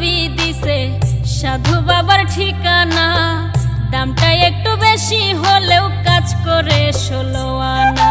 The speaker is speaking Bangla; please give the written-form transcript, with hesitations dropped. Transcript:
ছবি দিছে সাধু বাবার ঠিকানা। দামটা একটু বেশি হলেও কাজ করে 16 আনা।